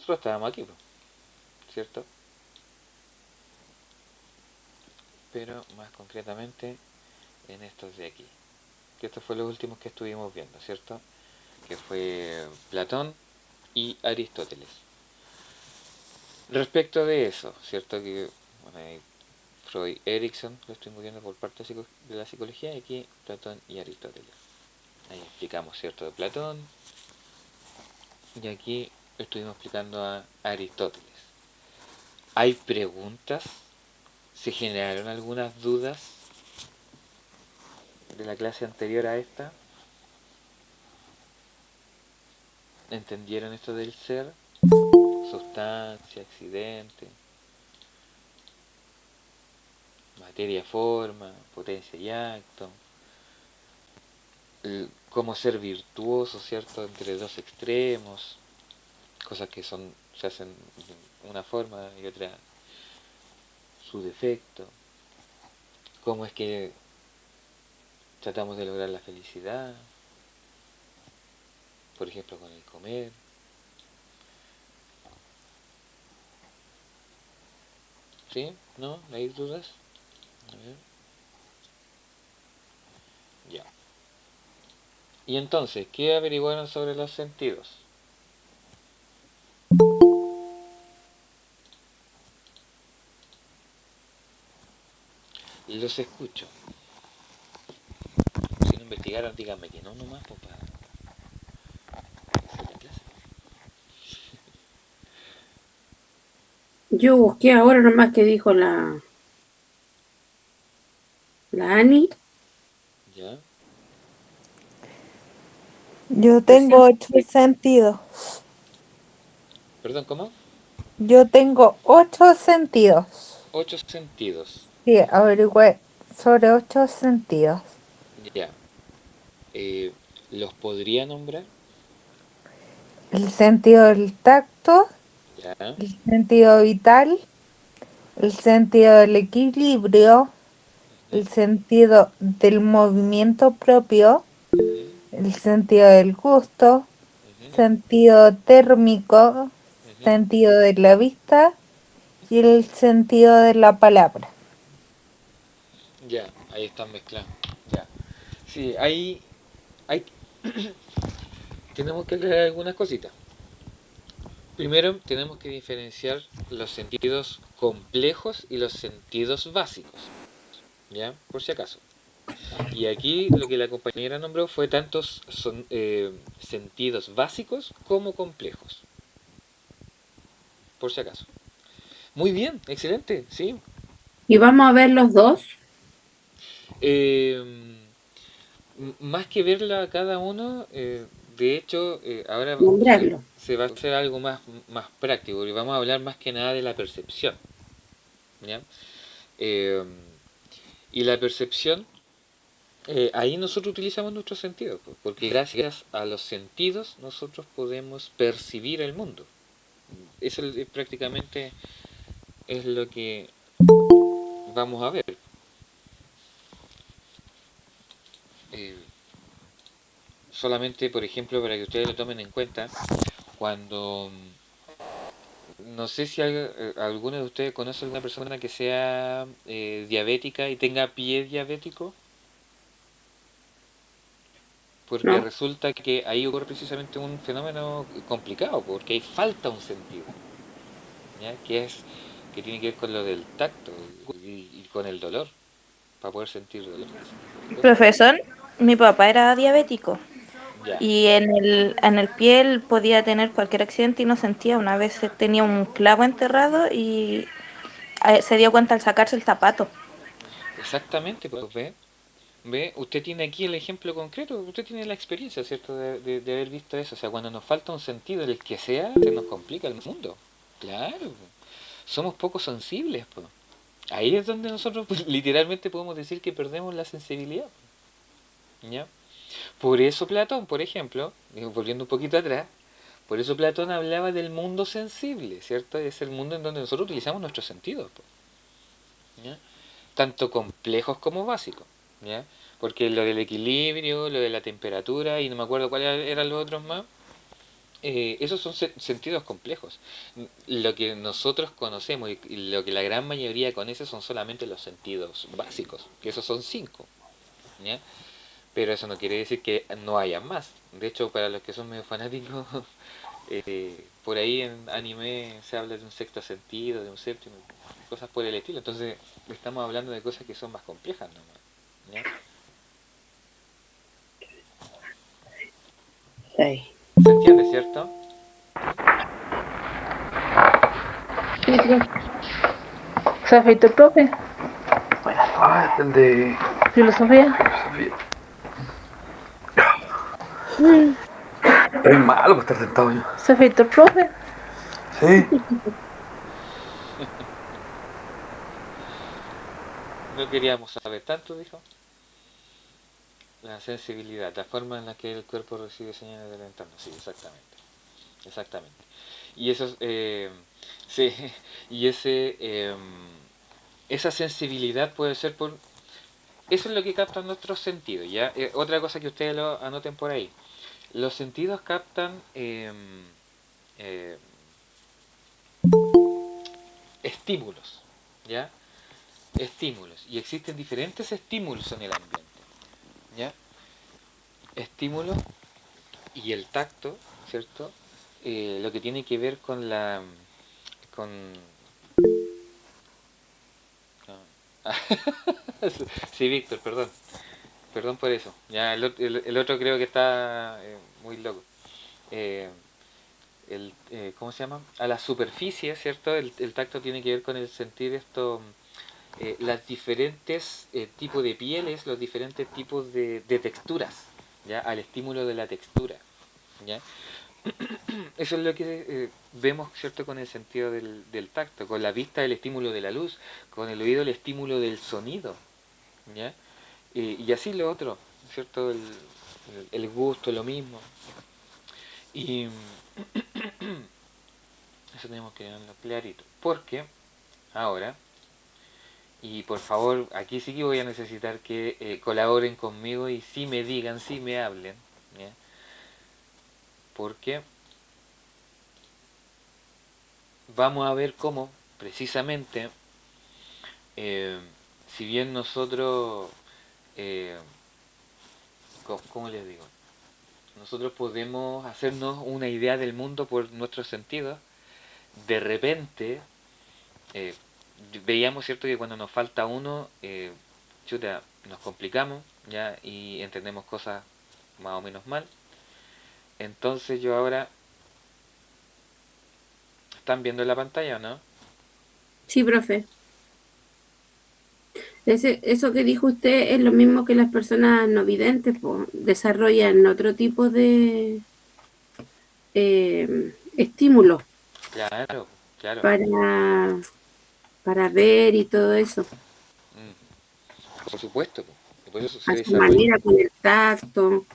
nosotros estábamos aquí, po, ¿cierto? Pero más concretamente en estos de aquí, que estos fueron los últimos que estuvimos viendo, ¿cierto? Que fue Platón y Aristóteles. Respecto de eso, ¿cierto? Que bueno, Freud, Erikson, lo estoy viendo por parte de la psicología, y aquí Platón y Aristóteles. Ahí explicamos, ¿cierto? De Platón, y aquí estuvimos explicando a Aristóteles. ¿Hay preguntas? ¿Se generaron algunas dudas de la clase anterior a esta? ¿Entendieron esto del ser? Sustancia, accidente, materia, forma, potencia y acto. Cómo ser virtuoso, ¿cierto? Entre dos extremos. Cosas que se hacen de una forma y otra su defecto. Cómo es que tratamos de lograr la felicidad, por ejemplo con el comer. ¿Sí? ¿No? ¿Hay dudas? A ver. Ya. Y entonces, ¿qué averiguaron sobre los sentidos? Los escucho. Si no investigaron, díganme que no nomás, pues para hacer la clase. Yo busqué ahora nomás que dijo la Ani. ¿Ya? Yo tengo Recién. 8 sentidos. Perdón, ¿cómo? Yo tengo 8 sentidos. 8 sentidos. Sí, averigüé sobre 8 sentidos. Ya. Eh, ¿Los podría nombrar? El sentido del tacto, Ya. el sentido vital, el sentido del equilibrio, Ujú, el sentido del movimiento propio, ujú, el sentido del gusto, ujú, sentido térmico, ujú. sentido de la vista y el sentido de la palabra. Ya, ahí están mezclados. Ya. Sí, hay tenemos que aclarar algunas cositas. Primero, tenemos que diferenciar los sentidos complejos y los sentidos básicos, ¿ya? Por si acaso. Y aquí lo que la compañera nombró fue tantos sentidos básicos como complejos, por si acaso. Muy bien, excelente, sí. Y vamos a ver los dos, Eh, Más que verla a cada uno, de hecho, ahora nombrarlos. se va a hacer algo más práctico y vamos a hablar más que nada de la percepción, ¿ya? Eh, y la percepción, ahí nosotros utilizamos nuestros sentidos, porque gracias a los sentidos nosotros podemos percibir el mundo. Eso prácticamente es lo que vamos a ver. Eh, Solamente, por ejemplo, para que ustedes lo tomen en cuenta, cuando no sé si alguno de ustedes conoce a alguna persona que sea diabética y tenga pie diabético, porque ¿No? resulta que ahí ocurre precisamente un fenómeno complicado, porque ahí falta un sentido, ¿ya? Que tiene que ver con lo del tacto y con el dolor, para poder sentir dolor. Profesor, mi papá era diabético Ya, y en el pie él podía tener cualquier accidente y no sentía. Una vez tenía un clavo enterrado y se dio cuenta al sacarse el zapato. exactamente, pues ve, usted tiene aquí el ejemplo concreto, usted tiene la experiencia, ¿cierto? De haber visto eso. O sea, cuando nos falta un sentido, el que sea, se nos complica el mundo. Claro, somos poco sensibles, pues. Ahí es donde nosotros pues, literalmente podemos decir que perdemos la sensibilidad, ¿ya? Por eso Platón, por ejemplo, volviendo un poquito atrás, por eso Platón hablaba del mundo sensible, ¿cierto? Es el mundo en donde nosotros utilizamos nuestros sentidos, pues, ¿ya? Tanto complejos como básicos, ¿ya? Porque lo del equilibrio, lo de la temperatura y no me acuerdo cuáles eran los otros más, esos son sentidos complejos. Lo que nosotros conocemos y lo que la gran mayoría conoce son solamente los sentidos básicos, que esos son 5, ¿ya? Pero eso no quiere decir que no haya más. De hecho, para los que son medio fanáticos, por ahí en anime se habla de un sexto sentido, de un séptimo, cosas por el estilo. Entonces, estamos hablando de cosas que son más complejas nomás, ¿ya? Sí. ¿Se entiende, cierto? Sí, profe. ¿Se afeitó el profe? El de ¿Filosofía? filosofía. Mm. Es malo por estar sentado yo. ¿Se afeitó el profe? Sí. No queríamos saber tanto, dijo. La sensibilidad, la forma en la que el cuerpo recibe señales del entorno. Sí, exactamente. Exactamente. Y eso, sí, y esa sensibilidad puede ser por... Eso es lo que captan nuestros sentidos, ¿ya? Otra cosa que ustedes lo anoten por ahí. Los sentidos captan eh, estímulos, ¿ya? Estímulos. Y existen diferentes estímulos en el ambiente, ¿ya? Estímulos y el tacto, ¿cierto? Lo que tiene que ver con la... con... ah, sí, Víctor, perdón. Perdón por eso. Ya el otro creo que está muy loco. Eh, ¿Cómo se llama? A la superficie, ¿cierto? El tacto tiene que ver con el sentir esto, las diferentes tipos de pieles, los diferentes tipos de texturas, ¿ya? Al estímulo de la textura, ¿ya? Eso es lo que vemos, ¿cierto? Con el sentido del tacto, con la vista el estímulo de la luz, con el oído el estímulo del sonido, ¿ya? Y así lo otro, ¿cierto? El gusto, lo mismo. Y eso tenemos que tenerlo clarito. Porque ahora, y por favor, aquí sí que voy a necesitar que colaboren conmigo y sí me digan, sí me hablen, ¿ya? Porque vamos a ver cómo, precisamente, eh, si bien nosotros, eh, ¿cómo les digo? Nosotros podemos hacernos una idea del mundo por nuestros sentidos, de repente eh, veíamos, ¿cierto?, que cuando nos falta uno, chuta, nos complicamos, ¿ya? Y entendemos cosas más o menos mal. Entonces yo ahora, ¿están viendo la pantalla o no? Sí, profe. Eso que dijo usted es lo mismo que las personas no videntes, pues, desarrollan otro tipo de estímulos Claro, claro. para, para ver y todo eso. Por supuesto, po. Por eso se A su desarrolla. manera, con el tacto.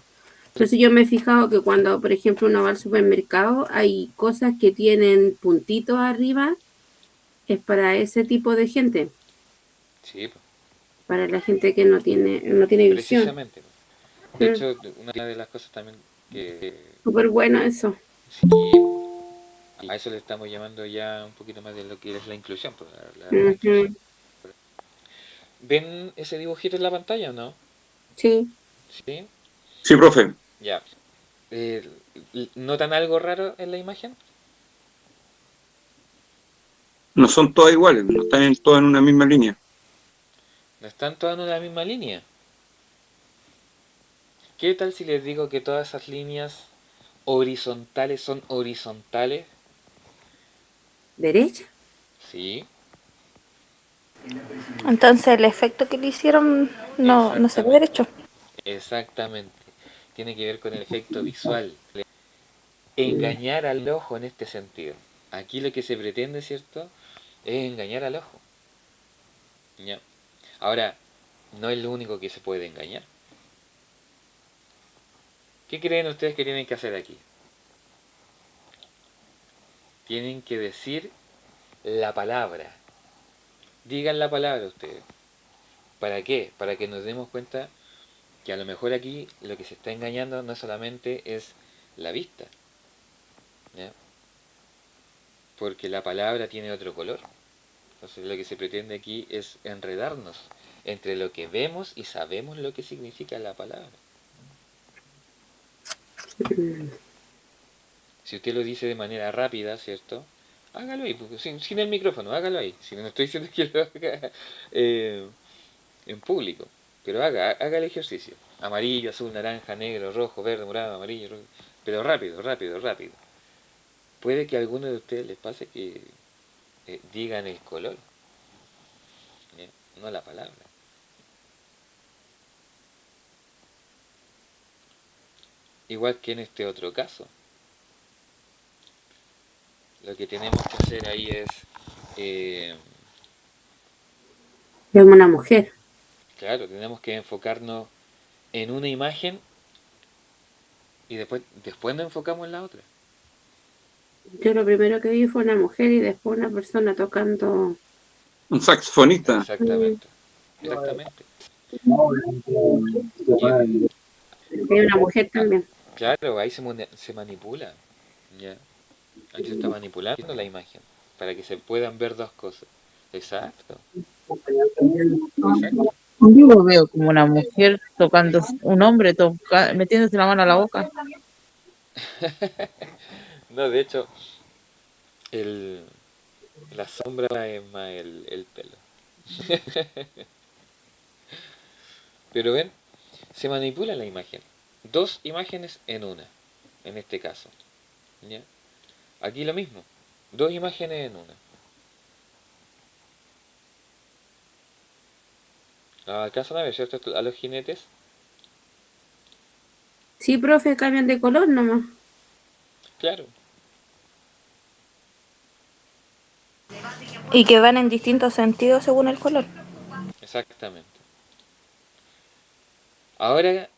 Entonces yo me he fijado que cuando, por ejemplo, uno va al supermercado, hay cosas que tienen puntitos arriba, es para ese tipo de gente, Sí, po, para la gente que no tiene visión. precisamente, po. De Mm, hecho, una de las cosas también que súper bueno eso. sí, po, a eso le estamos llamando ya un poquito más de lo que es la inclusión, pues, la inclusión. Ujú, ¿Ven ese dibujito en la pantalla o no? sí. Sí, Sí, profe. ya. Eh, ¿Notan algo raro en la imagen? No son todas iguales, no están todas en una misma línea. ¿No están todas en la misma línea? ¿Qué tal si les digo que todas esas líneas horizontales son horizontales? ¿Derecha? Sí, Entonces el efecto que le hicieron no se ve exactamente, derecho. exactamente. Tiene que ver con el efecto visual. Engañar al ojo en este sentido. Aquí lo que se pretende, ¿cierto? Es engañar al ojo. ¿Ya? Ahora, no es lo único que se puede engañar. ¿Qué creen ustedes que tienen que hacer aquí? Tienen que decir la palabra. Digan la palabra ustedes. ¿Para qué? Para que nos demos cuenta que a lo mejor aquí lo que se está engañando no solamente es la vista, ¿ya? Porque la palabra tiene otro color. Entonces lo que se pretende aquí es enredarnos entre lo que vemos y sabemos lo que significa la palabra. Si usted lo dice de manera rápida, ¿cierto? Hágalo ahí, pues, sin el micrófono, hágalo ahí. Si no estoy diciendo que lo haga en público, pero haga el ejercicio. Amarillo, azul, naranja, negro, rojo, verde, morado, amarillo, rojo. Pero rápido, rápido, rápido. Puede que a alguno de ustedes les pase que digan el color, ¿ya? No la palabra. Igual que en este otro caso. Lo que tenemos que hacer ahí es, Es una mujer. claro, tenemos que enfocarnos en una imagen y después nos enfocamos en la otra. Yo lo primero que vi fue una mujer y después una persona tocando. Un saxofonista. Exactamente, exactamente. Y, Hay una mujer también. claro, ahí se manipula, ¿ya? Aquí se está manipulando la imagen para que se puedan ver dos cosas. Exacto, exacto. Yo lo veo como una mujer tocando, un hombre metiéndose la mano a la boca. No, de hecho, el, la sombra es más el pelo. Pero ven, se manipula la imagen. Dos imágenes en una, en este caso. ¿Ya? Aquí lo mismo, dos imágenes en una. ¿Alcanzan a ver, cierto? A los jinetes. Sí, profe, cambian de color nomás. Claro, Y que van en distintos sentidos según el color. exactamente. Ahora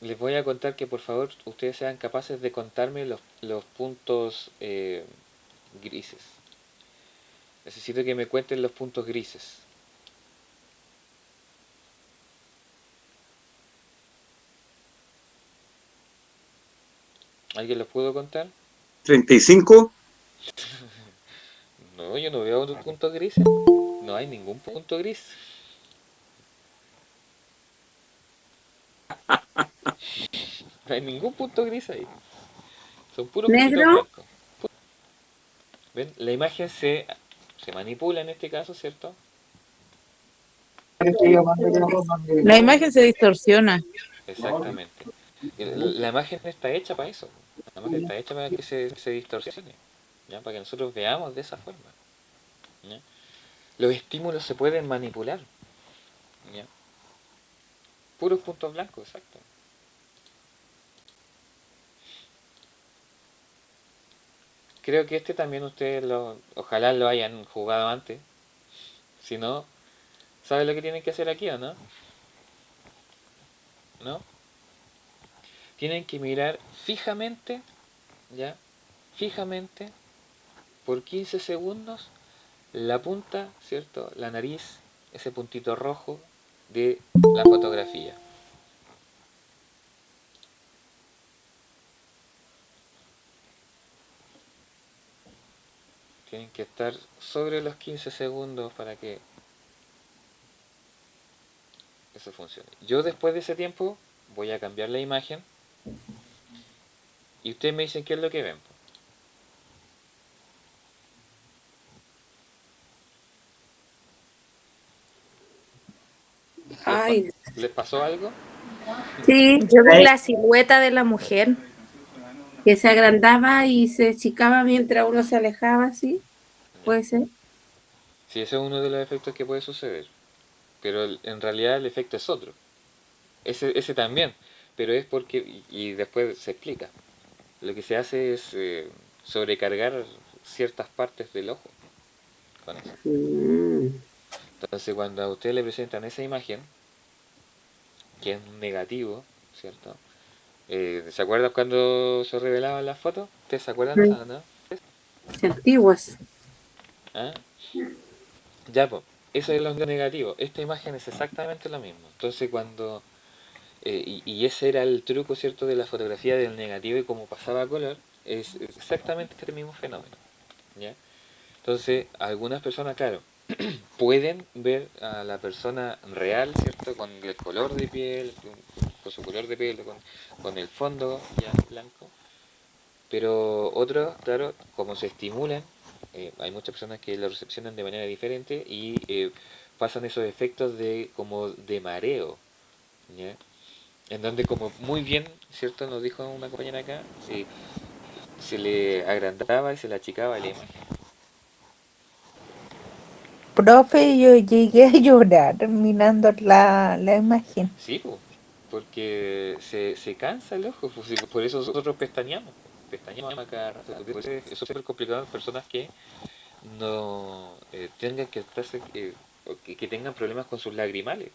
les voy a contar que por favor ustedes sean capaces de contarme los puntos grises. Necesito que me cuenten los puntos grises. ¿Alguien los pudo contar? 35. No, yo no veo puntos grises. No hay ningún punto gris. No hay ningún punto gris ahí. Son puros puntitos ¿Negro? blancos. ¿Ven? La imagen se manipula en este caso, ¿cierto? La imagen se distorsiona. Exactamente. La imagen está hecha para eso. La imagen está hecha para que se distorsione, ¿ya? Para que nosotros veamos de esa forma, ¿ya? Los estímulos se pueden manipular, ¿ya? Puros puntos blancos, exacto. Creo que este también ustedes ojalá lo hayan jugado antes. Si no, ¿saben lo que tienen que hacer aquí o no? ¿No? Tienen que mirar fijamente, ¿ya? Fijamente, por 15 segundos, la punta, ¿cierto? La nariz, ese puntito rojo de la fotografía. Tienen que estar sobre los 15 segundos para que eso funcione. Yo después de ese tiempo voy a cambiar la imagen y ustedes me dicen qué es lo que ven. Ay, ¿Les pasó algo? sí, Yo vi la silueta de la mujer. que se agrandaba y se achicaba mientras uno se alejaba, así. Puede ser. Sí, ese es uno de los efectos que puede suceder. Pero en realidad el efecto es otro. Ese también. Pero es porque, y después se explica, lo que se hace es sobrecargar ciertas partes del ojo con eso. Entonces cuando a usted le presentan esa imagen, que es negativo, ¿cierto? ¿Se acuerdan cuando se revelaban las fotos? ¿Ustedes se acuerdan de eso, no? Antiguas. ¿Ah? Ya, pues, eso es lo negativo. Esta imagen es exactamente lo mismo. Entonces cuando... y ese era el truco, ¿cierto?, de la fotografía del negativo y cómo pasaba a color, es exactamente este mismo fenómeno, ¿ya? Entonces, algunas personas, claro, pueden ver a la persona real, ¿cierto? Con el color de piel, con su color de piel, con el fondo ya blanco, pero otros, claro, como se estimulan, hay muchas personas que lo recepcionan de manera diferente y pasan esos efectos de como de mareo, ¿ya? En donde como muy bien, ¿cierto? Nos dijo una compañera acá, se le agrandaba y se le achicaba la imagen. Profe, yo llegué a llorar mirando la imagen. Sí, po, porque se cansa el ojo, pues, sí, por eso nosotros pestañeamos a cada rato. Por eso es súper complicado en personas que no tengan que estarse, o que tengan problemas con sus lagrimales,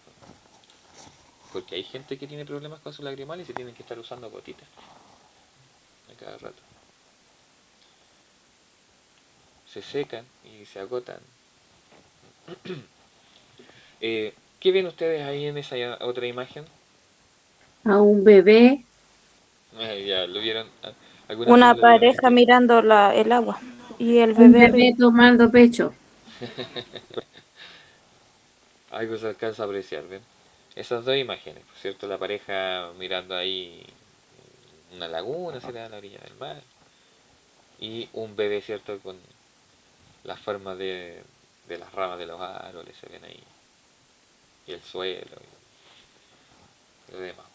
porque hay gente que tiene problemas con sus lagrimales y se tienen que estar usando gotitas a cada rato. Se secan y se agotan. ¿Qué ven ustedes ahí en esa otra imagen? A un bebé, Ya, ¿lo vieron? ¿Alguna Una forma lo vieron pareja distinto? mirando el agua y el un bebé arriba. bebé tomando pecho. Algo se alcanza a apreciar, ¿ven? Esas dos imágenes, por cierto, la pareja mirando ahí una laguna, será a la orilla del mar, y un bebé, ¿cierto? Con las formas de las ramas de los árboles se ven ahí, y el suelo, y lo demás.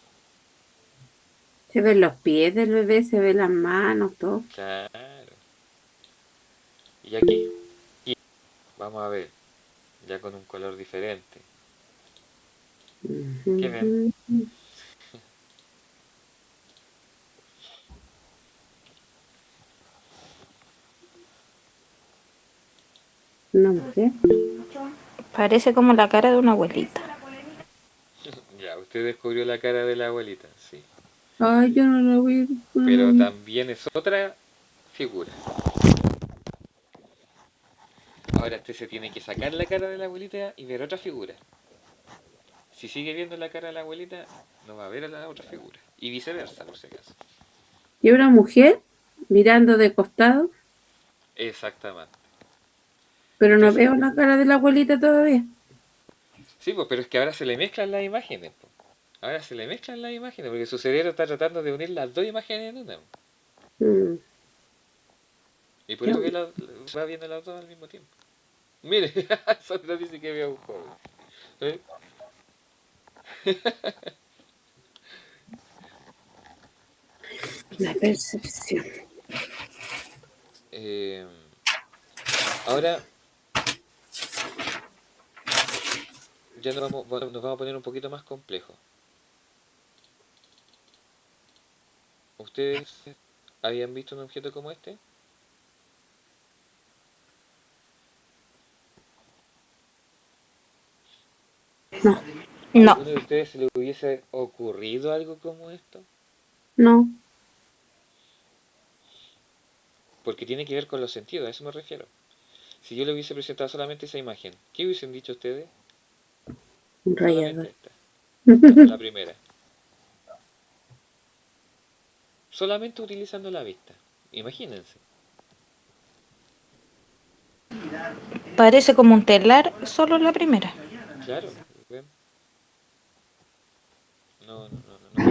Se ven los pies del bebé, se ven las manos, todo. Claro. Y aquí, vamos a ver, ya con un color diferente. ¿Qué ven? Ujú. Una mujer. Parece como la cara de una abuelita. Ya, usted descubrió la cara de la abuelita, sí. Ay, yo no la voy a... Pero también es otra figura. Ahora usted se tiene que sacar la cara de la abuelita y ver otra figura. Si sigue viendo la cara de la abuelita, no va a ver a la otra figura. Y viceversa, por si acaso. Y una mujer mirando de costado, Exactamente. pero no Entonces, veo la cara de la abuelita todavía. sí, pues, pero es que ahora se le mezclan las imágenes, pues. Ahora se le mezclan las imágenes, porque su cerebro está tratando de unir las dos imágenes en una. Mm, Y por ya. eso va viendo las dos al mismo tiempo. Mire, Sandra dice que veo un joven. ¿Eh? La percepción. Eh, ahora ya nos vamos a poner un poquito más complejo. ¿Ustedes habían visto un objeto como este? No, ¿A No, alguno de ustedes se le hubiese ocurrido algo como esto? no, Porque tiene que ver con los sentidos, a eso me refiero. Si yo le hubiese presentado solamente esa imagen, ¿qué hubiesen dicho ustedes? un Solamente rayador. esta, la primera. Solamente utilizando la vista. Imagínense. parece como un telar, solo la primera. Claro, ¿ven? No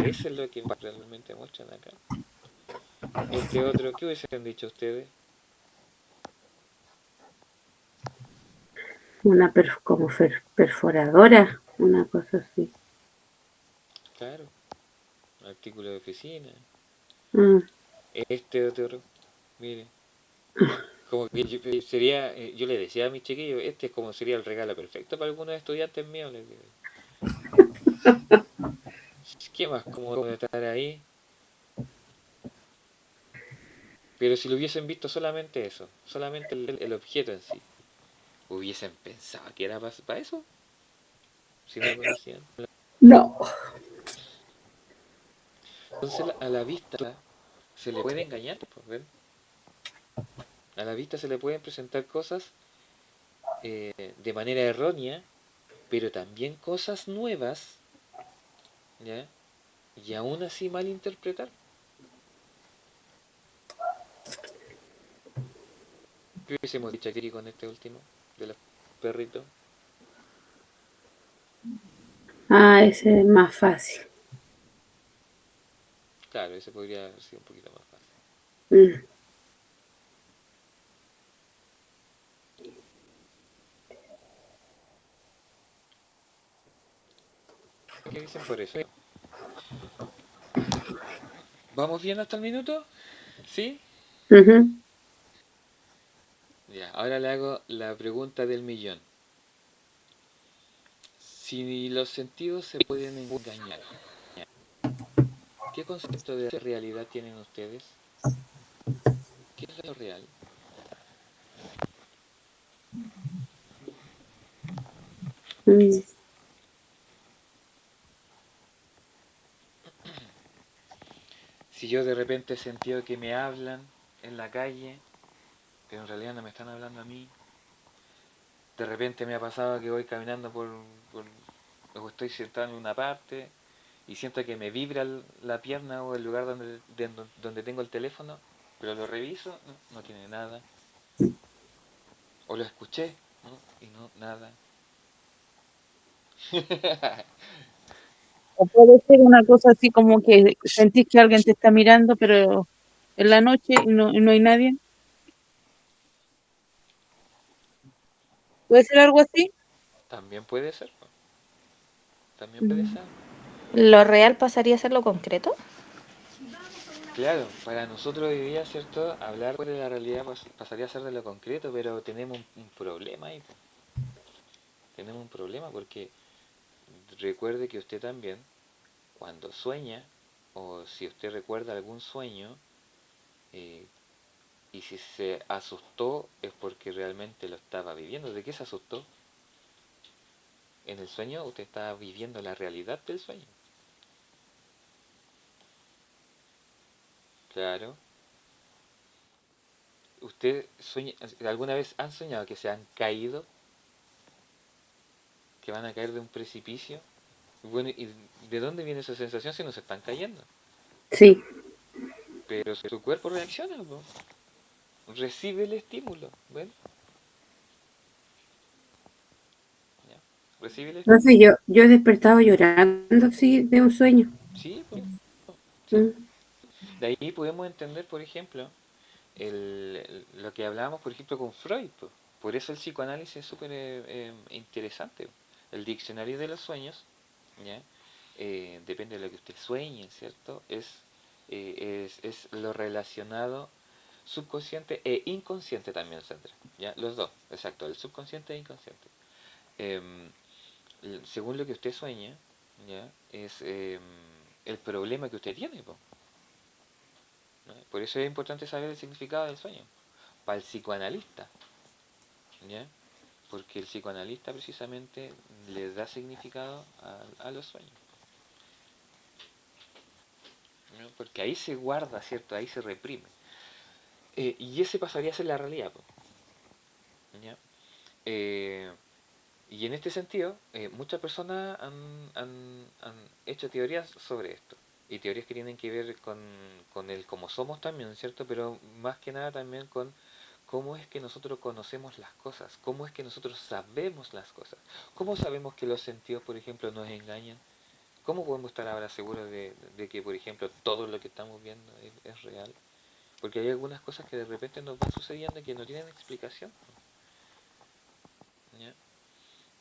es lo que realmente muestran acá. Este otro, ¿qué hubiesen dicho ustedes? Una como perforadora, una cosa así. Claro, artículo de oficina. Ah, Este otro, mire, como que sería, yo le decía a mis chiquillos, este es como sería el regalo perfecto para algunos estudiantes míos, les digo. ¿Qué más cómodo de estar ahí? Pero si lo hubiesen visto solamente eso, solamente el objeto en sí, hubiesen pensado que era para eso, si no conocían. no. Entonces a la vista se le puede engañar, pues, ¿ven? A la vista se le pueden presentar cosas de manera errónea, pero también cosas nuevas, ¿ya? Y aún así mal interpretar. ¿Qué hubiésemos dicho aquí con este último? De los perritos. Ah, ese es más fácil. Claro, ese podría haber sido un poquito más fácil. Mm. ¿Qué dicen por eso? ¿Vamos bien hasta el minuto? ¿Sí? Ujú. Ya, ahora le hago la pregunta del millón. Si los sentidos se pueden engañar, ¿qué concepto de realidad tienen ustedes? ¿Qué es lo real? Mm. Si yo de repente he sentido que me hablan en la calle, pero en realidad no me están hablando a mí. De repente me ha pasado que voy caminando por o estoy sentado en una parte y siento que me vibra la pierna o el lugar donde tengo el teléfono, pero lo reviso, no tiene nada. O lo escuché, ¿no? Y no, nada. O puede ser una cosa así como que sentís que alguien te está mirando, pero en la noche y no hay nadie. ¿Puede ser algo así? También puede ser, ¿no? También puede Mm. ser. ¿Lo real pasaría a ser lo concreto? Claro, para nosotros hoy día, ¿cierto? Hablar de la realidad pasaría a ser de lo concreto, pero tenemos un problema ahí, po. Tenemos un problema porque recuerde que usted también, cuando sueña, o si usted recuerda algún sueño, eh, y si se asustó es porque realmente lo estaba viviendo. ¿De qué se asustó? En el sueño usted estaba viviendo la realidad del sueño. Claro. ¿Usted sueña, alguna vez han soñado que se han caído, que van a caer de un precipicio? Bueno, ¿y de dónde viene esa sensación si no se están cayendo? Sí. Pero su cuerpo reacciona, po. Recibe el estímulo, ¿ven? ¿Ya? Recibe el estímulo. Entonces yo he despertado llorando así de un sueño. Sí, po, sí. Mm. De ahí podemos entender, por ejemplo, lo que hablábamos, por ejemplo, con Freud, po. Por eso el psicoanálisis es súper interesante. El diccionario de los sueños, ¿ya? Depende de lo que usted sueñe, ¿cierto? Es lo relacionado subconsciente e inconsciente también, Sandra. ¿Ya? Los dos, exacto, el subconsciente e inconsciente. Em, Según lo que usted sueña, ¿ya? Es el problema que usted tiene, po, ¿no? Por eso es importante saber el significado del sueño. Para el psicoanalista, ¿ya? Porque el psicoanalista precisamente le da significado a los sueños, ¿no? Porque ahí se guarda, ¿cierto? Ahí se reprime. Y ese pasaría a ser la realidad, po, ¿ya? Eh, y en este sentido, muchas personas han hecho teorías sobre esto. Y teorías que tienen que ver con el cómo somos también, ¿cierto? Pero más que nada también con cómo es que nosotros conocemos las cosas, cómo es que nosotros sabemos las cosas, cómo sabemos que los sentidos, por ejemplo, nos engañan, cómo podemos estar ahora seguros de que, por ejemplo, todo lo que estamos viendo es real. Porque hay algunas cosas que de repente nos van sucediendo que no tienen explicación, ¿ya?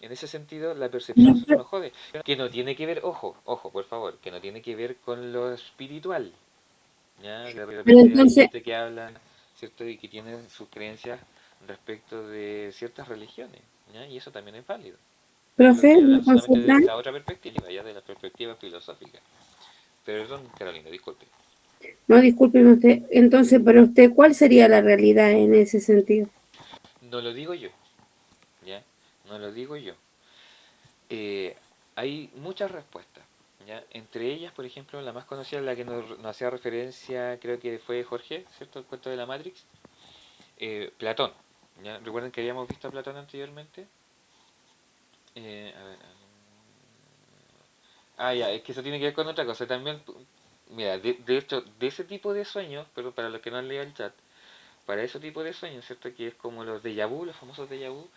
En ese sentido, la percepción a nosotros nos jode. Que no tiene que ver, ojo, ojo, por favor, que no tiene que ver con lo espiritual. ¿Ya? De Pero repente hay entonces, gente que habla, ¿cierto? Y que tiene sus creencias respecto de ciertas religiones. ¿Ya? Y eso también es válido. Yo lo profe, estoy ¿me hablando solamente de consultan? esta otra perspectiva, ya de la perspectiva filosófica. Perdón, Carolina, disculpe. No, discúlpeme usted. Entonces, para usted, ¿cuál sería la realidad en ese sentido? No lo digo yo, ¿ya? No lo digo yo. Eh, Hay muchas respuestas, ¿ya? Entre ellas, por ejemplo, la más conocida, la que nos hacía referencia, creo que fue Jorge, ¿cierto? El cuento de la Matrix. Platón, ¿ya? ¿Recuerden que habíamos visto a Platón anteriormente? A ver, ya, es que eso tiene que ver con otra cosa. También, mira, de hecho, de ese tipo de sueños, pero para los que no han leído el chat, para ese tipo de sueños, ¿cierto? Que es como los déjà vu, los famosos déjà vu,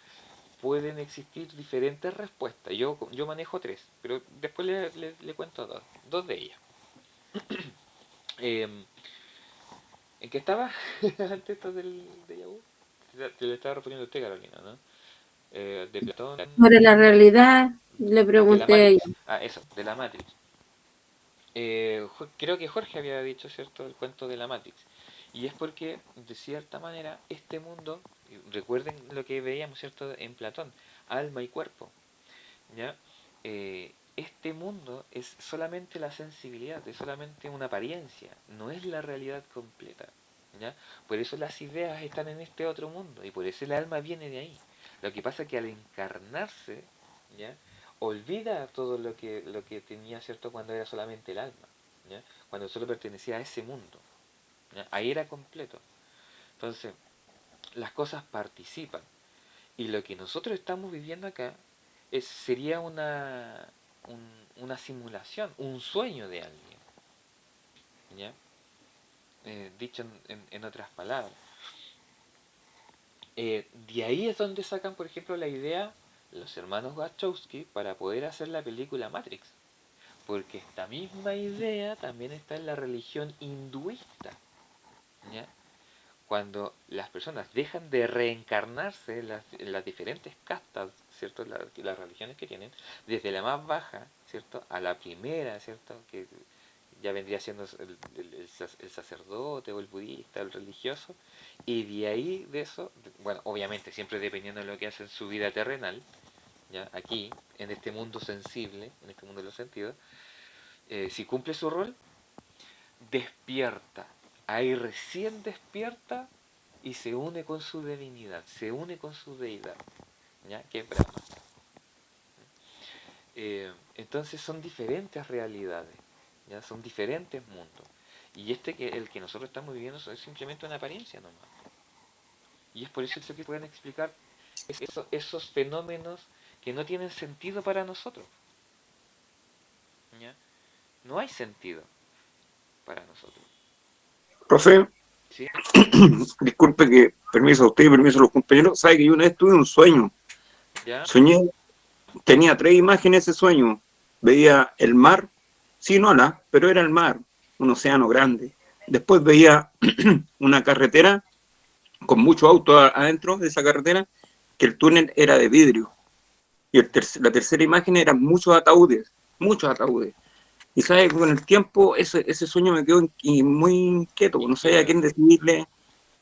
pueden existir diferentes respuestas. Yo manejo tres, pero después le cuento dos de ellas. Em, ¿En qué estaba antes esto del déjà vu? Te lo estaba respondiendo a usted, Carolina, ¿no? De Platón, Sobre la realidad, le de la pregunté a ella. Matrix. Ah, eso, de la Matrix. Creo que Jorge había dicho, ¿cierto?, el cuento de la Matrix. Y es porque, de cierta manera, este mundo, recuerden lo que veíamos, ¿cierto?, en Platón, alma y cuerpo, ¿ya? Este mundo es solamente la sensibilidad, es solamente una apariencia, no es la realidad completa, ¿ya? Por eso las ideas están en este otro mundo y por eso el alma viene de ahí. Lo que pasa es que al encarnarse, ¿ya?, olvida todo lo que tenía, ¿cierto?, cuando era solamente el alma, ¿ya?, cuando solo pertenecía a ese mundo, ¿ya? Ahí era completo. Entonces, las cosas participan. Y lo que nosotros estamos viviendo acá sería una simulación, un sueño de alguien, ¿ya? Dicho en otras palabras. De ahí es donde sacan, por ejemplo, la idea los hermanos Wachowski para poder hacer la película Matrix. Porque esta misma idea también está en la religión hinduista, ¿ya? Cuando las personas dejan de reencarnarse en las diferentes castas, ¿cierto? Las religiones que tienen, desde la más baja, ¿cierto?, a la primera, ¿cierto?, que ya vendría siendo el sacerdote o el budista, el religioso, y de ahí de eso, bueno, obviamente siempre dependiendo de lo que hace en su vida terrenal, ya aquí, en este mundo sensible, en este mundo de los sentidos, si cumple su rol, despierta, ahí recién despierta y se une con su divinidad, se une con su deidad, ¿ya?, que es Brahma. Entonces son diferentes realidades, ¿ya? Son diferentes mundos. Y el que nosotros estamos viviendo es simplemente una apariencia nomás. Y es por eso que pueden explicar esos fenómenos que no tienen sentido para nosotros, ¿ya? No hay sentido para nosotros, Profe, ¿sí? disculpe que, permiso a usted y permiso a los compañeros, sabe que yo una vez tuve un sueño. ¿Ya? Soñé, tenía 3 imágenes ese sueño. Veía el mar, sí, no la, pero era el mar, un océano grande. Después veía una carretera con muchos autos adentro de esa carretera, que el túnel era de vidrio. Y la tercera imagen eran muchos ataúdes, muchos ataúdes. Y sabe que con el tiempo ese sueño me quedó muy inquieto, no sabía a Inquieto. quién decirle.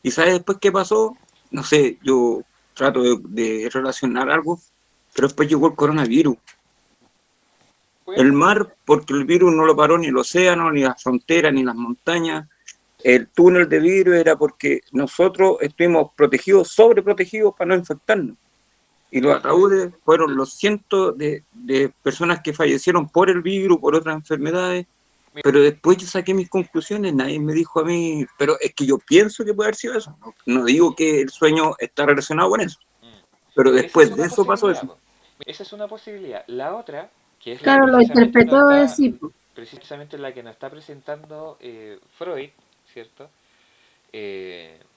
Y sabe después qué pasó, no sé, yo trato de relacionar algo, pero después llegó el coronavirus. Puede El ser. mar, porque el virus no lo paró ni el océano, ni las fronteras, ni las montañas. El túnel de vidrio era porque nosotros estuvimos protegidos, sobreprotegidos para no infectarnos. Y los Puede ser. ataúdes fueron los cientos de personas que fallecieron por el virus, por otras enfermedades. Pero después yo saqué mis conclusiones, nadie me dijo a mí, pero es que yo pienso que puede haber sido eso. No digo que el sueño está relacionado con eso, Mm. pero Esa es después de una eso pasó posibilidad, eso. po. Esa es una posibilidad. La otra, que es la que Claro, lo interpretó así, po. precisamente la que nos está presentando Freud, ¿cierto?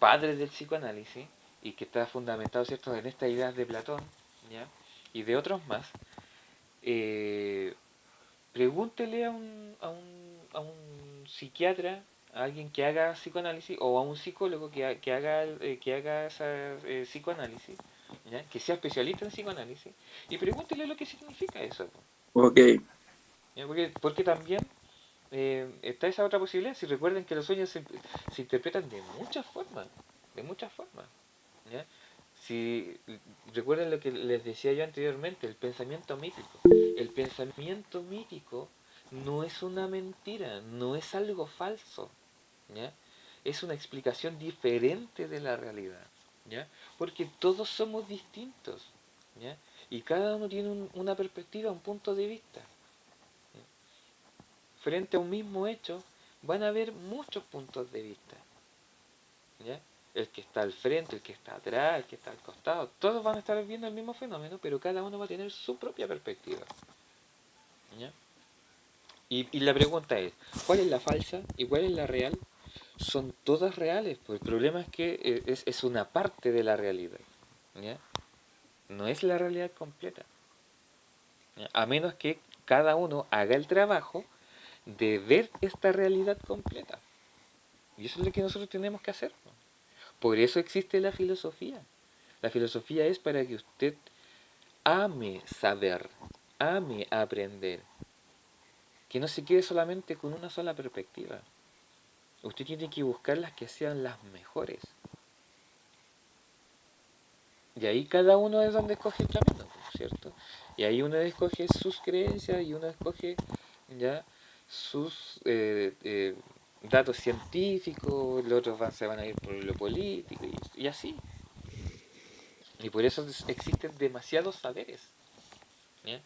Padre del psicoanálisis, y que está fundamentado, ¿cierto?, en estas ideas de Platón, ¿ya?, y de otros más. eh, Pregúntele a un psiquiatra, a alguien que haga psicoanálisis, o a un psicólogo que haga psicoanálisis, ¿ya?, que sea especialista en psicoanálisis, y pregúntele lo que significa eso, po, Ok, ¿ya? Porque también está esa otra posibilidad. Si recuerden que los sueños se interpretan de muchas formas, ¿ya? Si recuerden lo que les decía yo anteriormente, el pensamiento mítico. El pensamiento mítico no es una mentira, no es algo falso, ¿ya? Es una explicación diferente de la realidad, ¿ya? Porque todos somos distintos, ¿ya? Y cada uno tiene una perspectiva, un punto de vista. Frente a un mismo hecho, van a haber muchos puntos de vista, ¿ya? El que está al frente, el que está atrás, el que está al costado, todos van a estar viendo el mismo fenómeno, pero cada uno va a tener su propia perspectiva, ¿ya? Y la pregunta es, ¿cuál es la falsa y cuál es la real? son todas reales, pues el problema es que es una parte de la realidad, ¿ya? No es la realidad completa, ¿ya? A menos que cada uno haga el trabajo de ver esta realidad completa. Y eso es lo que nosotros tenemos que hacer, ¿no? Por eso existe la filosofía. La filosofía es para que usted ame saber, ame aprender, que no se quede solamente con una sola perspectiva. Usted tiene que buscar las que sean las mejores. Y ahí cada uno es donde escoge el camino, ¿cierto? Y ahí uno escoge sus creencias y uno escoge ya sus datos científicos, los otros se van a ir por lo político y así. Y por eso existen demasiados saberes, ¿ya?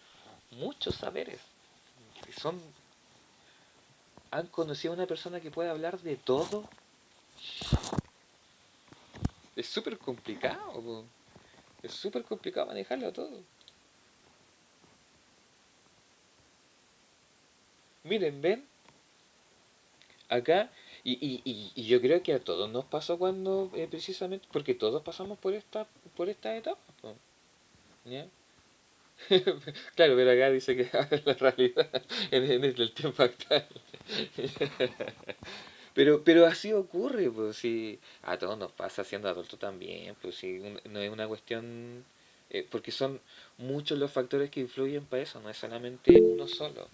Muchos saberes. Son, ¿Han conocido a una persona que puede hablar de todo? Es súper complicado, po. Es súper complicado manejarlo todo. Miren, ven, acá, y yo creo que a todos nos pasó cuando, precisamente, porque todos pasamos por esta etapa, po, ¿ya? Claro, pero acá dice que la realidad en el tiempo actual. Pero así ocurre, pues si a todos nos pasa siendo adultos también, pues si no es una cuestión, porque son muchos los factores que influyen para eso, no es solamente uno solo.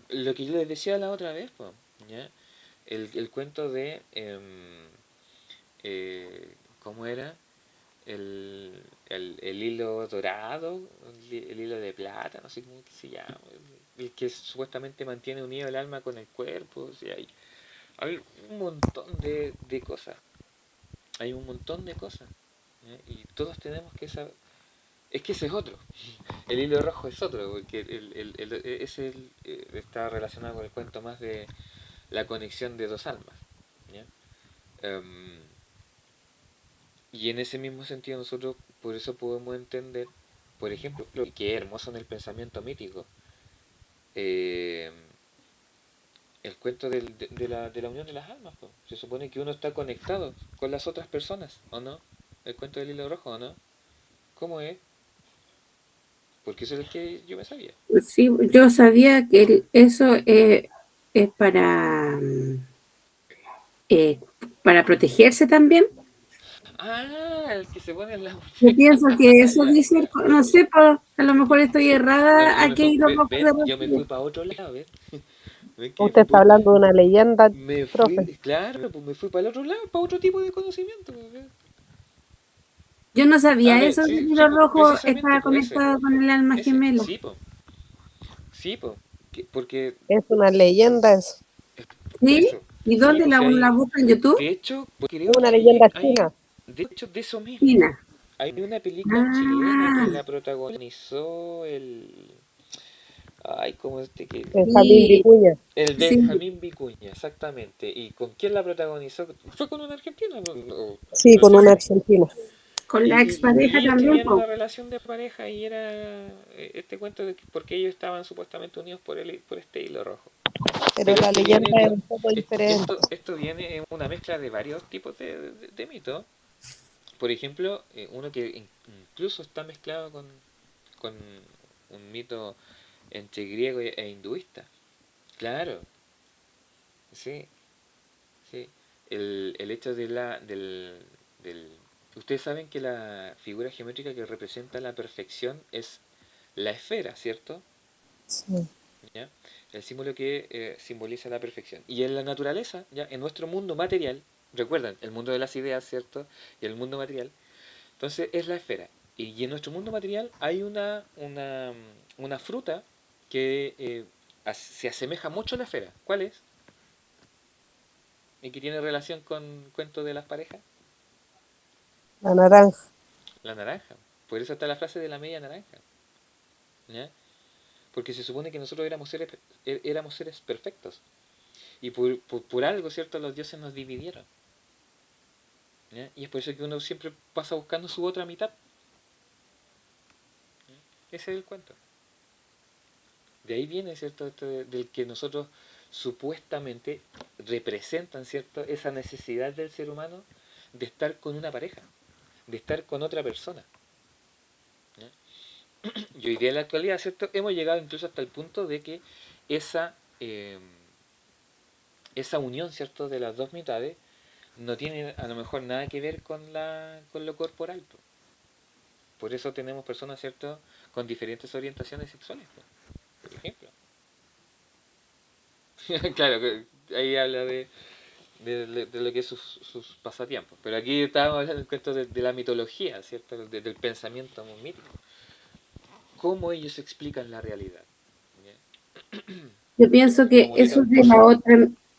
Lo que yo les decía la otra vez, pues, ¿ya? El cuento de, ¿cómo era? El hilo dorado, el hilo de plata, no sé cómo que se llama, el que supuestamente mantiene unido el alma con el cuerpo, o sea, hay un montón de cosas, hay un montón de cosas, ¿ya? Y todos tenemos que saber, es que ese es otro, el hilo rojo es otro, porque está relacionado con el cuento más de la conexión de dos almas, ¿ya? Em, y en ese mismo sentido nosotros por eso podemos entender, por ejemplo, lo que es hermoso en el pensamiento mítico, eh, el cuento de la unión de las almas, po. Se supone que uno está conectado con las otras personas, ¿o no? El cuento del hilo rojo, ¿o no? ¿Cómo es? Porque eso es el que yo me sabía. Sí, yo sabía que eso es eh, para protegerse también. Ah, el que se pone en la Yo pienso que eso ya, dice, ya, no perfecto. sé, a lo mejor estoy No, errada, a qué hilo rojo se yo me fui refiere. para otro lado, ¿ves? ¿Ven que Usted está hablando de una leyenda, me profe. fui, claro, pues me fui para el otro lado, para otro tipo de conocimiento, ¿ves? Yo no A sabía ver, eso del sí, sí, hilo pues, rojo precisamente, estaba pues conectado con el alma gemela. sí, pues, porque Es una leyenda, ¿Sí? eso, ¿Y sí, dónde pues si la hay, busca en YouTube? de hecho, pues, es creo una que leyenda hay, china. de hecho, de eso mismo, China. hay una película chilena que Ah, la protagonizó ay, ¿cómo que? Benjamín sí, Vicuña. El sí, Benjamín Vicuña, exactamente. ¿Y con quién la protagonizó? Fue con una argentina, Sí, no con estoy una seguro. argentina. con la Y expareja ellos también, tenían po. una relación de pareja y era este cuento de que porque ellos estaban supuestamente unidos por este hilo rojo. Pero Pero la esto leyenda viene es un poco diferente. esto viene en una mezcla de varios tipos de mitos. Por ejemplo, uno que incluso está mezclado con un mito entre griego e hinduista. Claro, sí, sí. El hecho del... Ustedes saben que la figura geométrica que representa la perfección es la esfera, ¿cierto? Sí. ¿Ya? El símbolo que simboliza la perfección. Y en la naturaleza, ya en nuestro mundo material, recuerdan, el mundo de las ideas, ¿cierto? Y el mundo material, entonces es la esfera. Y en nuestro mundo material hay una fruta que se asemeja mucho a la esfera. ¿Cuál es? Y que tiene relación con cuento de las parejas. La naranja. La naranja. Por eso está la frase de la media naranja. ¿Ya? Porque se supone que nosotros éramos seres perfectos. Y por algo, ¿cierto? Los dioses nos dividieron. ¿Ya? Y es por eso que uno siempre pasa buscando su otra mitad. ¿Ya? Ese es el cuento. De ahí viene, ¿cierto? Esto del que nosotros supuestamente representan, ¿cierto?, esa necesidad del ser humano de estar con una pareja, de estar con otra persona. ¿Ya? Y hoy día en la actualidad, ¿cierto?, hemos llegado incluso hasta el punto de que esa, esa unión, ¿cierto?, de las dos mitades no tiene a lo mejor nada que ver con lo corporal. Po. Por eso tenemos personas, ¿cierto?, con diferentes orientaciones sexuales, po, por ejemplo. Claro, que ahí habla de lo que es sus pasatiempos. Pero aquí estábamos hablando en cuento de la mitología, ¿cierto? Del pensamiento mítico. ¿Cómo ellos explican la realidad? ¿Ya? Yo pienso que Como eso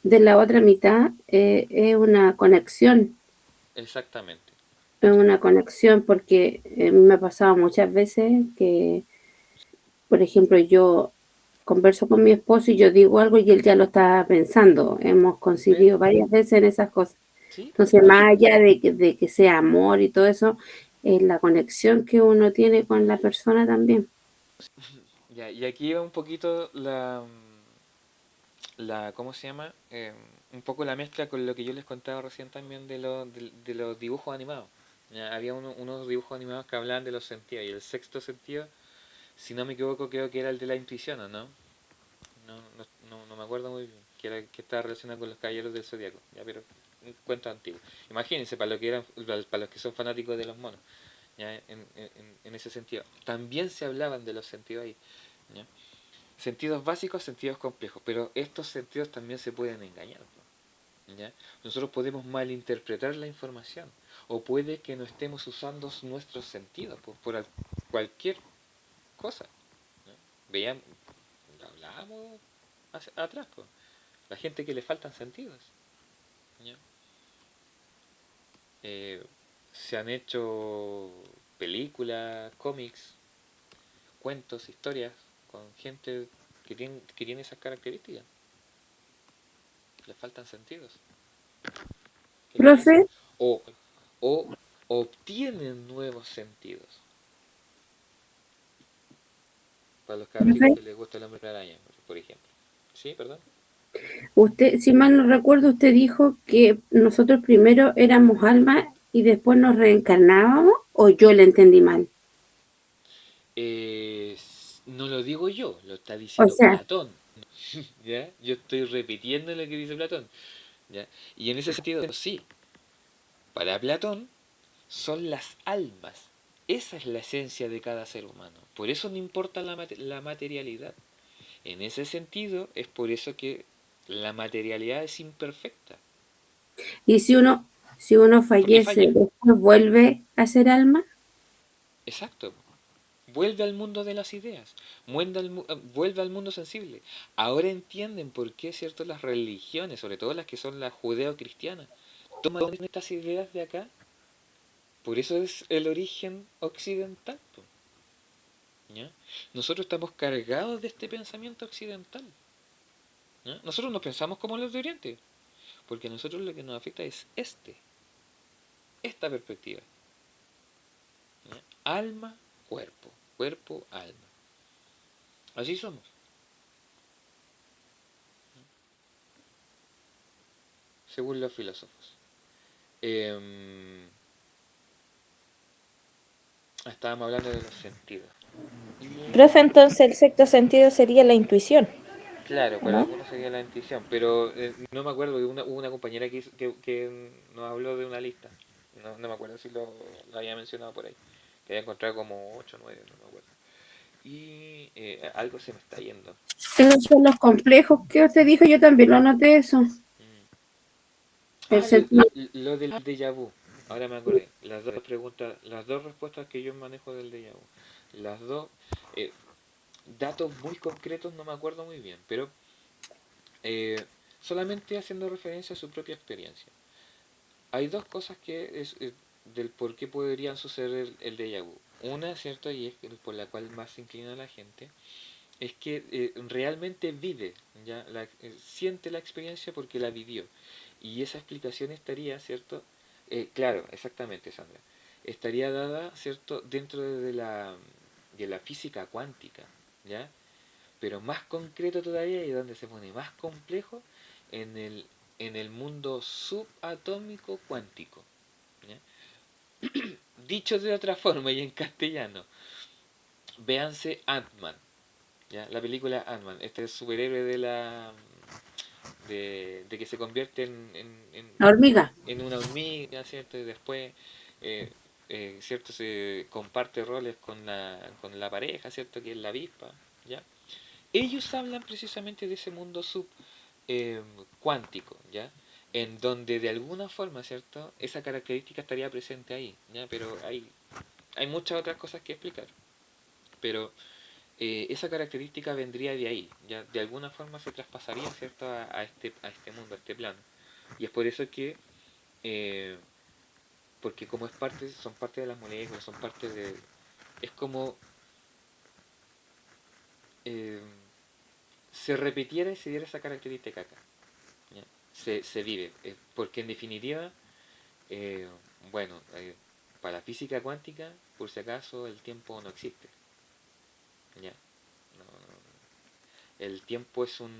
de la otra mitad es una conexión. exactamente. Es una conexión porque me ha pasado muchas veces que, por ejemplo, yo converso con mi esposo y yo digo algo y él ya lo está pensando. Hemos ¿Ves? coincidido varias veces en esas cosas. Sí, pues. Entonces, más allá de que sea amor y todo eso, es la conexión que uno tiene con la persona también. Ya, y aquí va un poquito ¿cómo se llama? Un poco la mezcla con lo que yo les contaba recién también de los dibujos animados. Ya, había unos dibujos animados que hablaban de los sentidos, y el sexto sentido, si no me equivoco, creo que era el de la intuición, ¿o no? No me acuerdo muy bien, que estaba relacionado con los caballeros del zodiaco, ya, pero un cuento antiguo. Imagínense, para los que son fanáticos de los monos, ya, en ese sentido. También se hablaban de los sentidos ahí, ya. Sentidos básicos, sentidos complejos, pero estos sentidos también se pueden engañar, ¿ya? Nosotros podemos malinterpretar la información, o puede que no estemos usando nuestros sentidos cualquier cosa, ¿no? Veíamos, lo hablábamos atrás, pues. La gente que le faltan sentidos, ¿ya? Eh, Se han hecho películas, cómics, cuentos, historias con gente que tiene esas características. Le faltan sentidos. ¿Qué le Profe, pasa? O, o obtienen nuevos sentidos. Para los cabros chicos profe, que les gusta el hombre araña, por ejemplo. ¿Sí, perdón? usted, si mal no recuerdo, usted dijo que nosotros primero éramos almas y después nos reencarnábamos, o yo le entendí mal. No lo digo yo, lo está O diciendo sea, Platón. ¿Ya? Yo estoy repitiendo lo que dice Platón. ¿Ya? Y en ese sentido, sí, para Platón son las almas. Esa es la esencia de cada ser humano. Por eso no importa la materialidad. En ese sentido, es por eso que la materialidad es imperfecta. y si uno Porque fallece, falla. después vuelve a ser alma. Exacto. Vuelve al mundo de las ideas. Vuelve al mundo sensible. Ahora entienden por qué, ¿cierto?, las religiones, sobre todo las que son las judeo-cristianas, toman estas ideas de acá. Por eso es el origen occidental, po, ¿ya? Nosotros estamos cargados de este pensamiento occidental, ¿ya? Nosotros no pensamos como los de Oriente, porque a nosotros lo que nos afecta es esta perspectiva, ¿ya? Alma, cuerpo, cuerpo, alma. Así somos. Según los filósofos. Em, Estábamos hablando de los sentidos. Y, Profe, entonces el sexto sentido sería la intuición, claro, ¿o para no? algunos sería la intuición, pero no me acuerdo, hubo una compañera que nos habló de una lista. No me acuerdo si lo había mencionado por ahí. Que había encontrado como 8 o 9, no me acuerdo. Y algo se me está yendo. Esos son los complejos que usted dijo, yo también lo noté eso. Mm. El Ah, sentido. lo del déjà vu. Ahora me acordé. Las dos preguntas, las dos respuestas que yo manejo del déjà vu. Las dos, eh, datos muy concretos no me acuerdo muy bien, pero eh, solamente haciendo referencia a su propia experiencia. Hay dos cosas que es del por qué podrían suceder el déjà vu. Una, ¿cierto? Y es por la cual más se inclina la gente, es que realmente vive, ya siente la experiencia porque la vivió. Y esa explicación estaría, ¿cierto? Claro, exactamente, Sandra. Estaría dada, ¿cierto? Dentro de la física cuántica, ¿ya? pero más concreto todavía y donde se pone más complejo en el mundo subatómico cuántico. ¿Ya? Dicho de otra forma y en castellano, véanse Ant-Man, ¿ya? La película Ant-Man, este superhéroe de que se convierte La hormiga. en una hormiga, ¿cierto? Y después, eh, ¿cierto? Se comparte roles con la pareja, ¿cierto? Que es la avispa, ¿ya? Ellos hablan precisamente de ese mundo cuántico, ¿ya? En donde de alguna forma, ¿cierto? Esa característica estaría presente ahí, ¿ya? Pero hay muchas otras cosas que explicar. Pero esa característica vendría de ahí, ya de alguna forma se traspasaría, ¿cierto? A este mundo, a este plano. Y es por eso que, eh, porque como son parte de las moléculas, son parte de... Es como eh, se repitiera y se diera esa característica acá. ¿Ya? Se vive, porque en definitiva, eh, bueno, para la física cuántica, por si acaso, el tiempo no existe. ¿Ya? El tiempo es un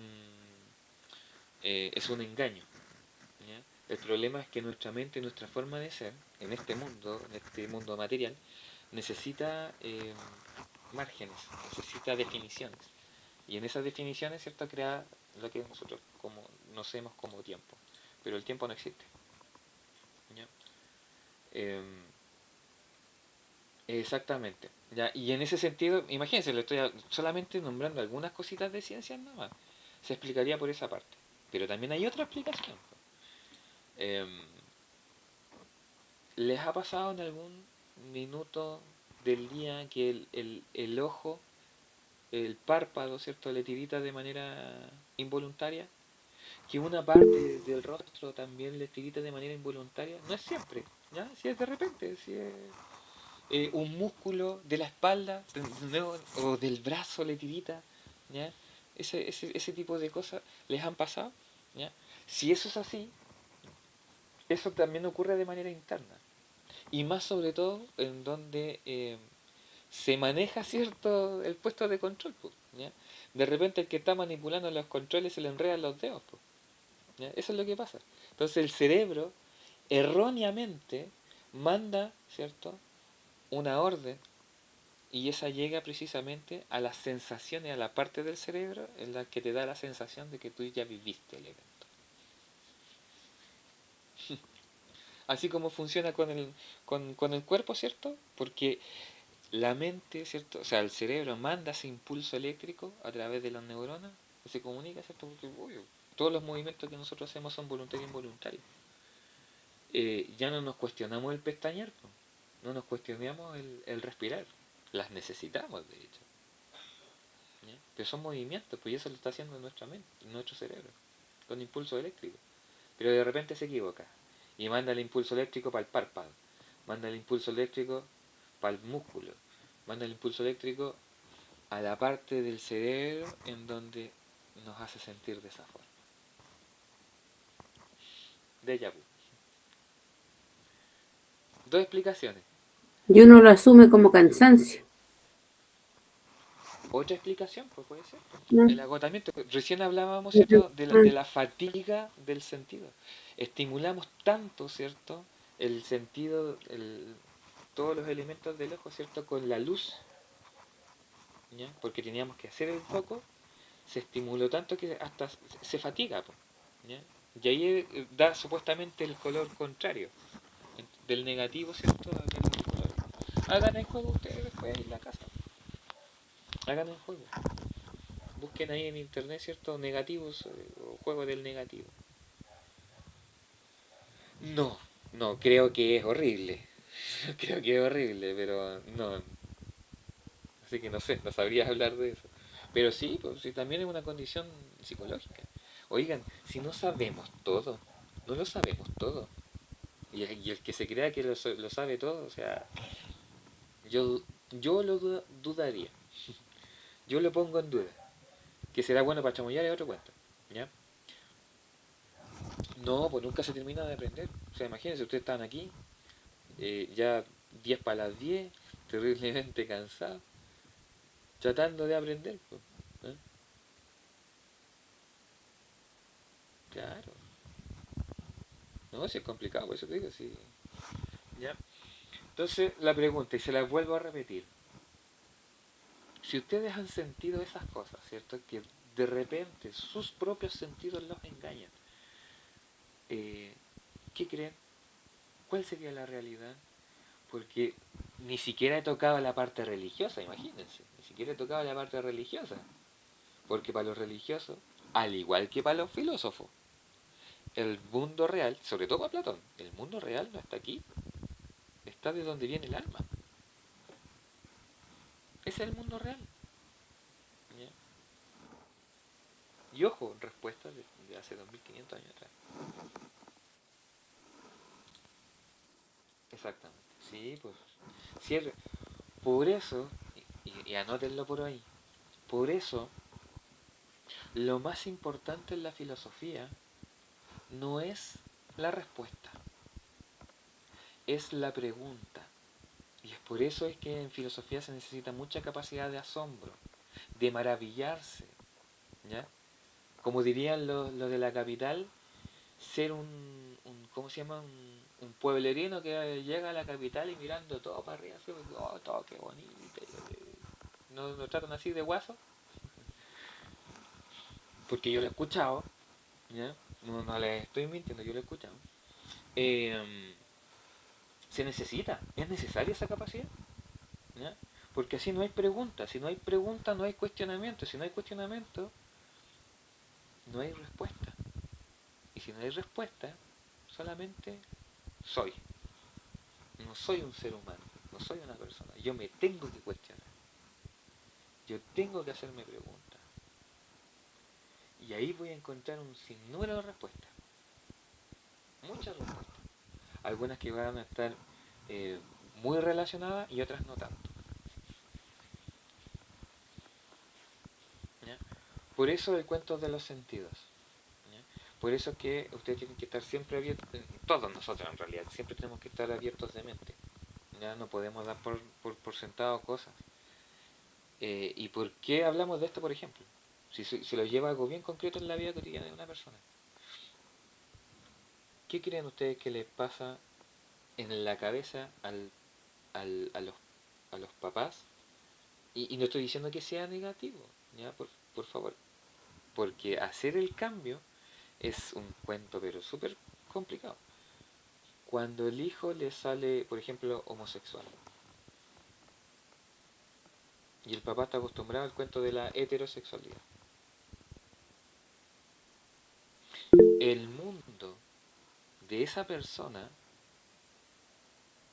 engaño. ¿Ya? El problema es que nuestra mente, nuestra forma de ser, en este mundo material, necesita márgenes, necesita definiciones. Y en esas definiciones, ¿cierto?, crea lo que nosotros conocemos como tiempo. Pero el tiempo no existe. ¿Ya? Em, Exactamente. ¿Ya? Y en ese sentido, imagínense, le estoy solamente nombrando algunas cositas de ciencias nada más. Se explicaría por esa parte. Pero también hay otra explicación. Em, ¿Les ha pasado en algún minuto del día que el ojo, el párpado, ¿cierto?, le tirita de manera involuntaria? Que una parte del rostro también le tirita de manera involuntaria. No es siempre, ¿ya? Si es de repente, si es un músculo de la espalda o del brazo le tirita, ¿ya? Ese tipo de cosas les han pasado, ¿ya? Si eso es así, eso también ocurre de manera interna. Y más sobre todo en donde se maneja, ¿cierto?, el puesto de control, pues, ¿ya? De repente el que está manipulando los controles se le enredan los dedos, pues, ¿ya? Eso es lo que pasa. Entonces el cerebro erróneamente manda, ¿cierto?, una orden y esa llega precisamente a las sensaciones, a la parte del cerebro en la que te da la sensación de que tú ya viviste el evento. Así como funciona con el cuerpo, ¿cierto? Porque la mente, ¿cierto? O sea, el cerebro manda ese impulso eléctrico a través de las neuronas que se comunica, ¿cierto? Porque todos los movimientos que nosotros hacemos son voluntarios e involuntarios. Ya no nos cuestionamos el pestañear, po. No nos cuestionamos el respirar. Las necesitamos, de hecho. ¿Ya? Pero son movimientos, pues y eso lo está haciendo nuestra mente, nuestro cerebro, con impulso eléctrico. Pero de repente se equivoca y manda el impulso eléctrico para el párpado, manda el impulso eléctrico para el músculo, manda el impulso eléctrico a la parte del cerebro en donde nos hace sentir de esa forma. Déjà vu. Dos explicaciones. Y uno lo asume como cansancio. Otra explicación, pues puede ser. ¿No? El agotamiento. Recién hablábamos, ¿cierto?, de la fatiga del sentido. Estimulamos tanto, ¿cierto?, el sentido, todos los elementos del ojo, ¿cierto?, con la luz, ¿ya? Porque teníamos que hacer el foco, se estimuló tanto que hasta se fatiga, ¿ya? Y ahí da supuestamente el color contrario, del negativo, ¿cierto?, al color. Hagan el juego ustedes después en la casa. Hagan el juego. Busquen ahí en internet, ¿cierto?, negativos o juego del negativo. No, creo que es horrible. Creo que es horrible, pero no. Así que no sé, no sabría hablar de eso. Pero sí, pues sí, también es una condición psicológica. Oigan, si no sabemos todo, no lo sabemos todo. Y el que se crea que lo sabe todo, o sea, yo lo dudaría. Yo lo pongo en duda. Que será bueno para chamullar es otro cuento. ¿Ya? No, pues nunca se termina de aprender. O sea, imagínense, ustedes están aquí, ya 10 para las 10, terriblemente cansados, tratando de aprender, pues, ¿eh? No, sí es complicado, por eso te digo, sí. ¿Ya? Entonces, la pregunta, y se la vuelvo a repetir. Si ustedes han sentido esas cosas, ¿cierto? Que de repente sus propios sentidos los engañan. eh, ¿Qué creen? ¿Cuál sería la realidad? Porque ni siquiera he tocado la parte religiosa, imagínense. Ni siquiera he tocado la parte religiosa. Porque para los religiosos, al igual que para los filósofos, el mundo real, sobre todo para Platón, el mundo real no está aquí, está de donde viene el alma. Ese es el mundo real. ¿Ya? Y ojo, respuesta de hace 2500 años atrás. Exactamente. Sí, pues. Cierre. Por eso, y anótenlo por ahí, por eso lo más importante en la filosofía no es la respuesta, es la pregunta. Y es por eso es que en filosofía se necesita mucha capacidad de asombro, de maravillarse, ¿ya? Como dirían los de la capital, ser ¿cómo se llama? Un pueblerino que llega a la capital y mirando todo para arriba, así, oh, todo qué bonito. No tratan así de guaso, porque yo lo he escuchado, ¿ya? No les estoy mintiendo, yo lo he escuchado. Se necesita, es necesaria esa capacidad, ¿ya? Porque así no hay pregunta, si no hay pregunta no hay cuestionamiento, si no hay cuestionamiento no hay respuesta, y si no hay respuesta solamente soy, no soy un ser humano, no soy una persona, yo me tengo que cuestionar, yo tengo que hacerme preguntas, y ahí voy a encontrar un sinnúmero de respuestas, muchas respuestas, algunas que van a estar muy relacionadas y otras no tanto, ¿ya? Por eso el cuento de los sentidos, ¿ya? Por eso es que ustedes tienen que estar siempre abiertos, todos nosotros en realidad, siempre tenemos que estar abiertos de mente, ¿ya? No podemos dar por sentado cosas. ¿Y por qué hablamos de esto, por ejemplo? Si lo lleva algo bien concreto en la vida cotidiana de una persona. ¿Qué creen ustedes que les pasa en la cabeza a los papás? Y no estoy diciendo que sea negativo, ¿ya? Por favor. Porque hacer el cambio es un cuento, pero súper complicado. Cuando el hijo le sale, por ejemplo, homosexual, y el papá está acostumbrado al cuento de la heterosexualidad, el mundo de esa persona,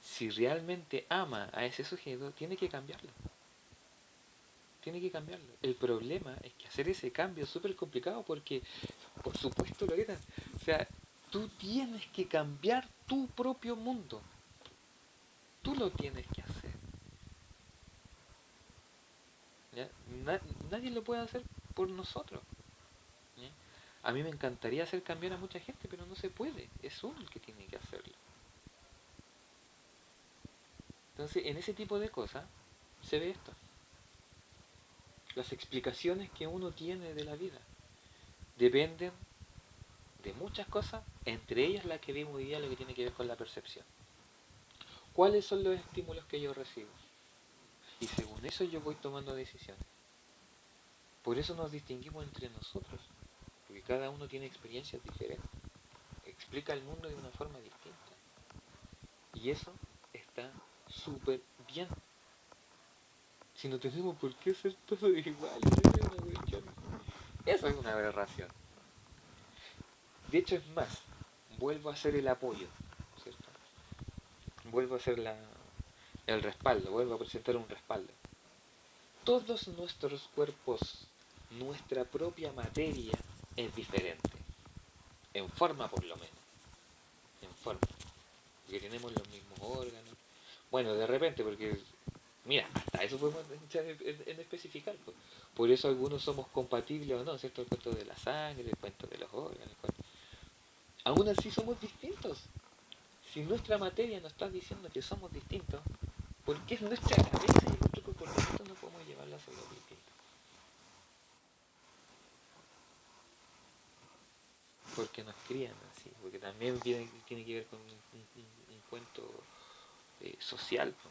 si realmente ama a ese sujeto, tiene que cambiarlo. Tiene que cambiarlo. El problema es que hacer ese cambio es súper complicado porque, por supuesto, lo eran. O sea, tú tienes que cambiar tu propio mundo. Tú lo tienes que hacer. ¿Ya? Nadie lo puede hacer por nosotros. ¿Ya? A mí me encantaría hacer cambiar a mucha gente, pero no se puede. Es uno el que tiene que hacerlo. Entonces, en ese tipo de cosas se ve esto. Las explicaciones que uno tiene de la vida dependen de muchas cosas, entre ellas la que vimos hoy día, lo que tiene que ver con la percepción. ¿Cuáles son los estímulos que yo recibo? Y según eso yo voy tomando decisiones. Por eso nos distinguimos entre nosotros, porque cada uno tiene experiencias diferentes, explica el mundo de una forma distinta. Y eso está súper bien. Si no tenemos por qué ser todos iguales, eso es una aberración. De hecho es más, vuelvo a hacer el apoyo, ¿cierto? Vuelvo a hacer el respaldo, vuelvo a presentar un respaldo. Todos nuestros cuerpos, nuestra propia materia es diferente, en forma por lo menos, en forma, porque tenemos los mismos órganos. Bueno, de repente, porque, mira, hasta eso podemos entrar en especificar. Pues. Por eso algunos somos compatibles o no, ¿cierto? El cuento de la sangre, el cuento de los órganos. Aún así somos distintos. Si nuestra materia nos está diciendo que somos distintos, ¿por qué nuestra cabeza y nuestro comportamiento no podemos llevarla a ser distintos? porque nos crían así, porque también tiene que ver con un cuento social, po.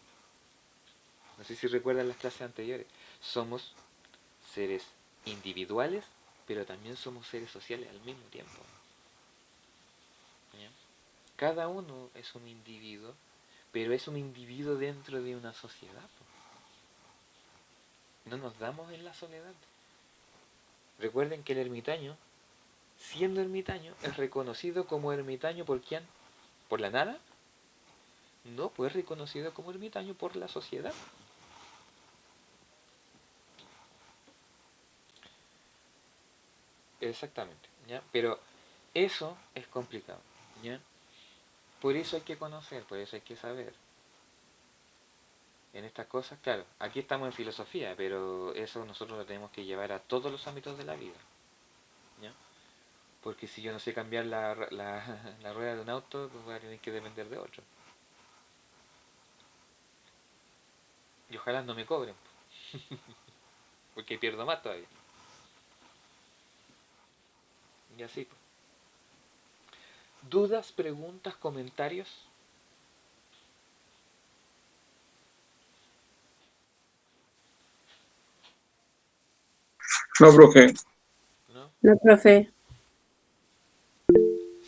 No sé si recuerdan las clases anteriores. Somos seres individuales, pero también somos seres sociales al mismo tiempo. ¿Ya? Cada uno es un individuo, pero es un individuo dentro de una sociedad, po. No nos damos en la soledad. Recuerden que el ermitaño, siendo ermitaño, es reconocido como ermitaño ¿por quién? ¿Por la nada? No, pues es reconocido como ermitaño por la sociedad. Exactamente, ¿ya? Pero eso es complicado, ¿ya? Por eso hay que conocer, por eso hay que saber. En estas cosas, claro, aquí estamos en filosofía, pero eso nosotros lo tenemos que llevar a todos los ámbitos de la vida, ¿ya? Porque si yo no sé cambiar la rueda de un auto, pues voy a tener que depender de otro. Y ojalá no me cobren, porque pierdo más todavía. Y así, pues. ¿Dudas, preguntas, comentarios? No, profe. ¿No? No, profe.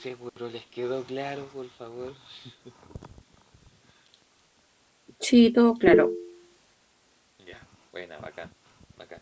¿Seguro les quedó claro, por favor? Sí, todo claro. Ya, buena, bacán, bacán.